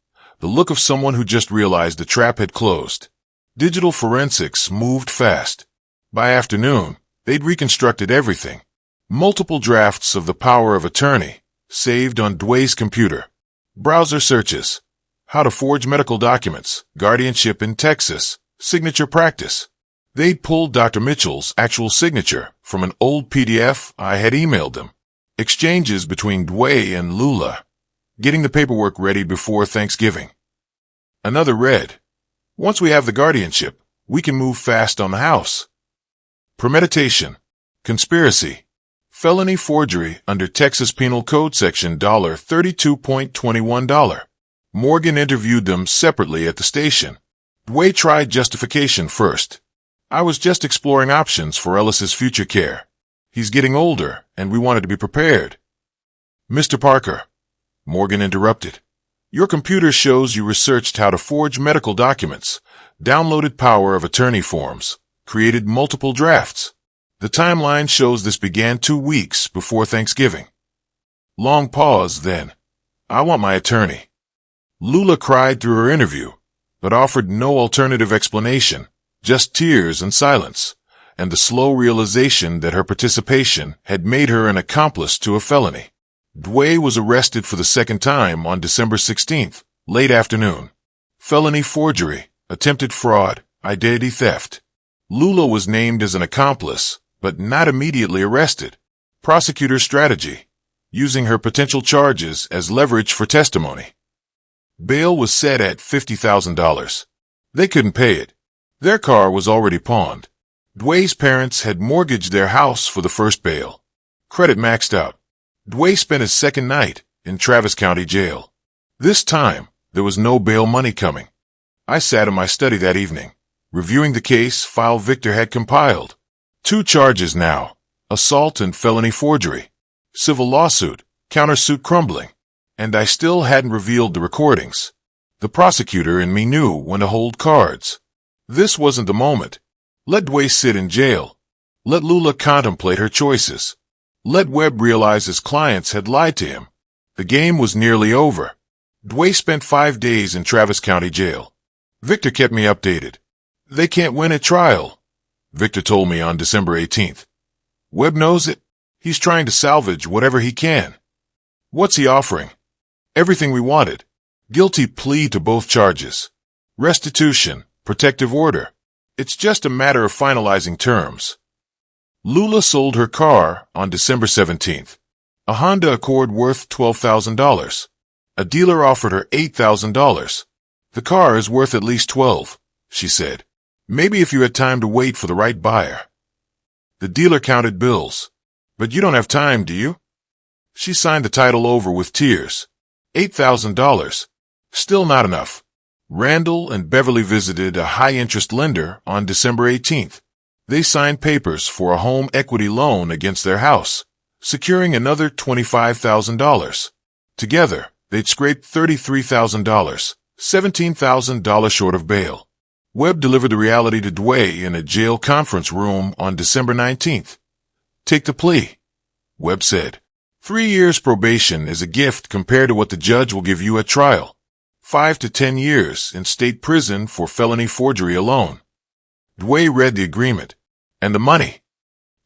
the look of someone who just realized the trap had closed. Digital forensics moved fast. By afternoon, they'd reconstructed everything. Multiple drafts of the power of attorney, Saved on Dway's computer. Browser searches. How to forge medical documents. Guardianship in Texas. Signature practice. They'd pulled Dr. Mitchell's actual signature from an old PDF I had emailed them. Exchanges between Dway and Lula. Getting the paperwork ready before Thanksgiving. Another read. Once we have the guardianship, we can move fast on the house. Premeditation. Conspiracy. Felony forgery under Texas Penal Code Section $32.21. Morgan interviewed them separately at the station. Dway tried justification first. I was just exploring options for Ellis's future care. He's getting older, and we wanted to be prepared. Mr. Parker, Morgan interrupted. Your computer shows you researched how to forge medical documents, downloaded power of attorney forms, created multiple drafts. The timeline shows this began 2 weeks before Thanksgiving. Long pause, then. I want my attorney. Lula cried through her interview, but offered no alternative explanation, just tears and silence, and the slow realization that her participation had made her an accomplice to a felony. Dway was arrested for the second time on December 16th, late afternoon. Felony forgery, attempted fraud, identity theft. Lula was named as an accomplice, but not immediately arrested. Prosecutor's strategy, using her potential charges as leverage for testimony. Bail was set at $50,000. They couldn't pay it. Their car was already pawned. Dway's parents had mortgaged their house for the first bail. Credit maxed out. Dway spent his second night in Travis County Jail. This time, there was no bail money coming. I sat in my study that evening, reviewing the case file Victor had compiled. 2 charges now, assault and felony forgery, civil lawsuit, countersuit crumbling, and I still hadn't revealed the recordings. The prosecutor and me knew when to hold cards. This wasn't the moment. Let Dway sit in jail. Let Lula contemplate her choices. Let Webb realize his clients had lied to him. The game was nearly over. Dway spent 5 days in Travis County Jail. Victor kept me updated. They can't win at trial, Victor told me on December 18th. Webb knows it. He's trying to salvage whatever he can. What's he offering? Everything we wanted. Guilty plea to both charges. Restitution, protective order. It's just a matter of finalizing terms. Lula sold her car on December 17th. A Honda Accord worth $12,000. A dealer offered her $8,000. The car is worth at least $12,000, she said. Maybe if you had time to wait for the right buyer. The dealer counted bills. But you don't have time, do you? She signed the title over with tears. $8,000. Still not enough. Randall and Beverly visited a high-interest lender on December 18th. They signed papers for a home equity loan against their house, securing another $25,000. Together, they'd scraped $33,000, $17,000 short of bail. Webb delivered the reality to Dway in a jail conference room on December 19th. Take the plea, Webb said. 3 years probation is a gift compared to what the judge will give you at trial. 5 to 10 years in state prison for felony forgery alone. Dway read the agreement. And the money.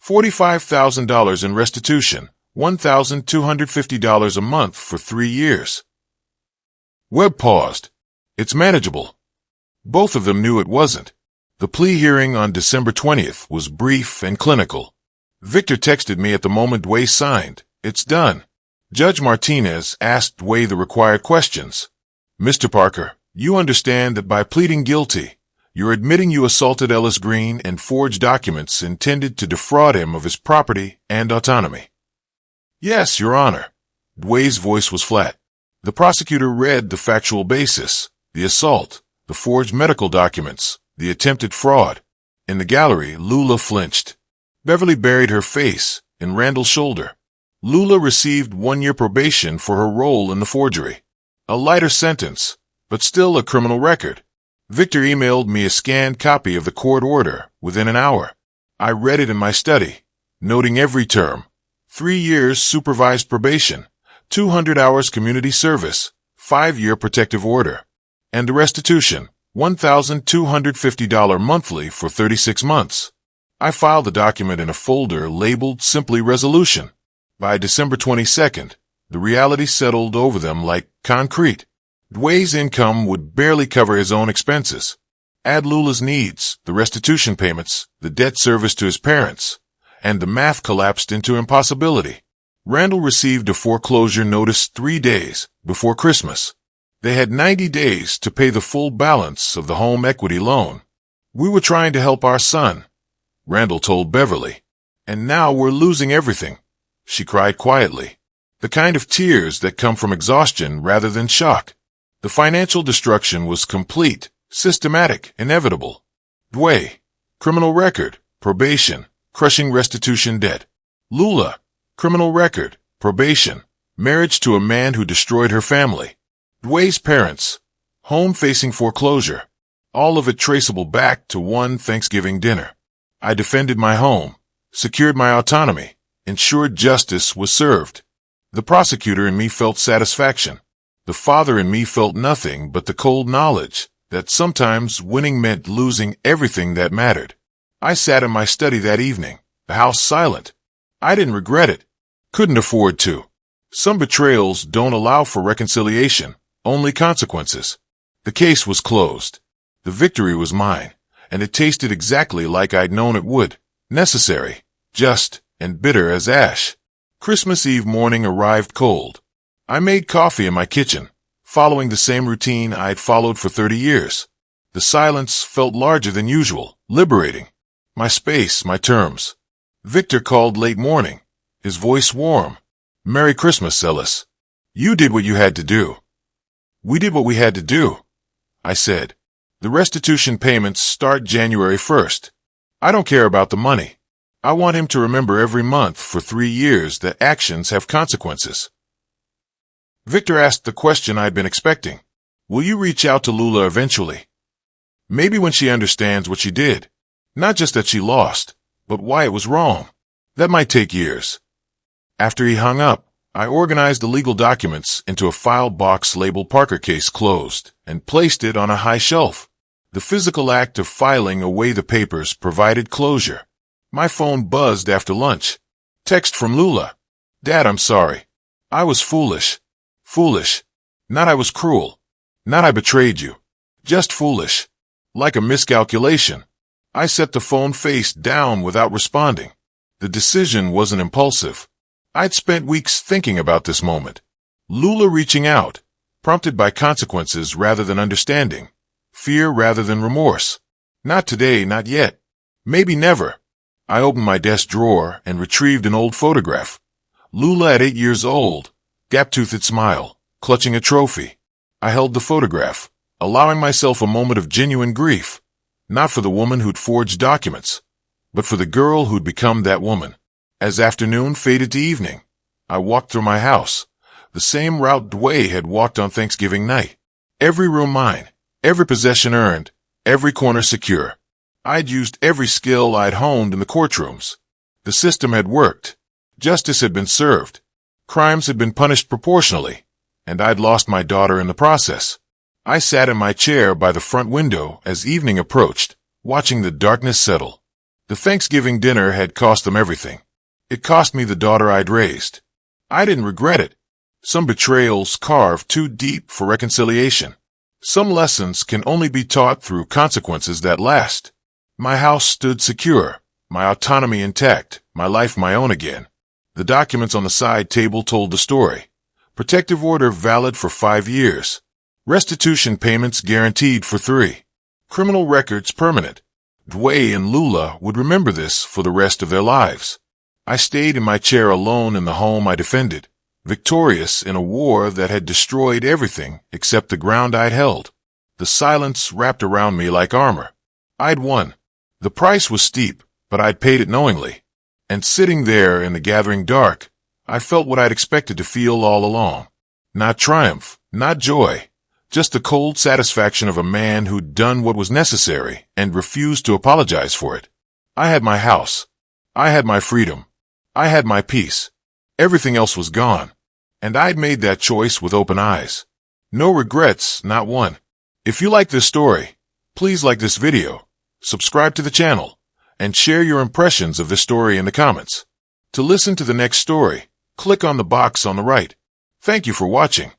$45,000 in restitution, $1,250 a month for 3 years. Webb paused. It's manageable. Both of them knew it wasn't. The plea hearing on December 20th was brief and clinical. Victor texted me at the moment Dway signed. It's done. Judge Martinez asked Dway the required questions. Mr. Parker, you understand that by pleading guilty, you're admitting you assaulted Ellis Green and forged documents intended to defraud him of his property and autonomy. Yes, Your Honor. Dway's voice was flat. The prosecutor read the factual basis, the assault, the forged medical documents, the attempted fraud. In the gallery, Lula flinched. Beverly buried her face in Randall's shoulder. Lula received 1-year probation for her role in the forgery. A lighter sentence, but still a criminal record. Victor emailed me a scanned copy of the court order within an hour. I read it in my study, noting every term. 3 years supervised probation, 200 hours community service, 5-year protective order. And the restitution, $1,250 monthly for 36 months. I filed the document in a folder labeled simply Resolution. By December 22nd, The reality settled over them like concrete. Dway's income would barely cover his own expenses. Add Lula's needs, the restitution payments, the debt service to his parents, and the math collapsed into impossibility. Randall received a foreclosure notice 3 days before Christmas. They had 90 days to pay the full balance of the home equity loan. We were trying to help our son, Randall told Beverly. And now we're losing everything, she cried quietly. The kind of tears that come from exhaustion rather than shock. The financial destruction was complete, systematic, inevitable. Dway, criminal record, probation, crushing restitution debt. Lula, criminal record, probation, marriage to a man who destroyed her family. Dway's parents, home facing foreclosure. All of it traceable back to one Thanksgiving dinner. I defended my home, secured my autonomy, ensured justice was served. The prosecutor in me felt satisfaction. The father in me felt nothing but the cold knowledge that sometimes winning meant losing everything that mattered. I sat in my study that evening, the house silent. I didn't regret it. Couldn't afford to. Some betrayals don't allow for reconciliation, only consequences. The case was closed. The victory was mine, and it tasted exactly like I'd known it would. Necessary, just, and bitter as ash. Christmas Eve morning arrived cold. I made coffee in my kitchen, following the same routine I'd followed for 30 years. The silence felt larger than usual, liberating. My space, my terms. Victor called late morning, his voice warm. Merry Christmas, Ellis. You did what you had to do. We did what we had to do, I said. The restitution payments start January 1st. I don't care about the money. I want him to remember every month for 3 years that actions have consequences. Victor asked the question I'd been expecting. Will you reach out to Lula eventually? Maybe when she understands what she did. Not just that she lost, but why it was wrong. That might take years. After he hung up, I organized the legal documents into a file box labeled Parker Case Closed and placed it on a high shelf. The physical act of filing away the papers provided closure. My phone buzzed after lunch. Text from Lula. Dad, I'm sorry. I was foolish. Foolish. Not I was cruel. Not I betrayed you. Just foolish. Like a miscalculation. I set the phone face down without responding. The decision wasn't impulsive. I'd spent weeks thinking about this moment. Lula reaching out, prompted by consequences rather than understanding. Fear rather than remorse. Not today, not yet. Maybe never. I opened my desk drawer and retrieved an old photograph. Lula at 8 years old, gap-toothed smile, clutching a trophy. I held the photograph, allowing myself a moment of genuine grief. Not for the woman who'd forged documents, but for the girl who'd become that woman. As afternoon faded to evening, I walked through my house, the same route Dway had walked on Thanksgiving night. Every room mine, every possession earned, every corner secure. I'd used every skill I'd honed in the courtrooms. The system had worked. Justice had been served. Crimes had been punished proportionally, and I'd lost my daughter in the process. I sat in my chair by the front window as evening approached, watching the darkness settle. The Thanksgiving dinner had cost them everything. It cost me the daughter I'd raised. I didn't regret it. Some betrayals carve too deep for reconciliation. Some lessons can only be taught through consequences that last. My house stood secure, my autonomy intact, my life my own again. The documents on the side table told the story. Protective order valid for 5 years. Restitution payments guaranteed for 3. Criminal records permanent. Dway and Lula would remember this for the rest of their lives. I stayed in my chair alone in the home I defended, victorious in a war that had destroyed everything except the ground I'd held. The silence wrapped around me like armor. I'd won. The price was steep, but I'd paid it knowingly. And sitting there in the gathering dark, I felt what I'd expected to feel all along. Not triumph, not joy, just the cold satisfaction of a man who'd done what was necessary and refused to apologize for it. I had my house. I had my freedom. I had my peace. Everything else was gone. And I'd made that choice with open eyes. No regrets, not one. If you like this story, please like this video, subscribe to the channel, and share your impressions of this story in the comments. To listen to the next story, click on the box on the right. Thank you for watching.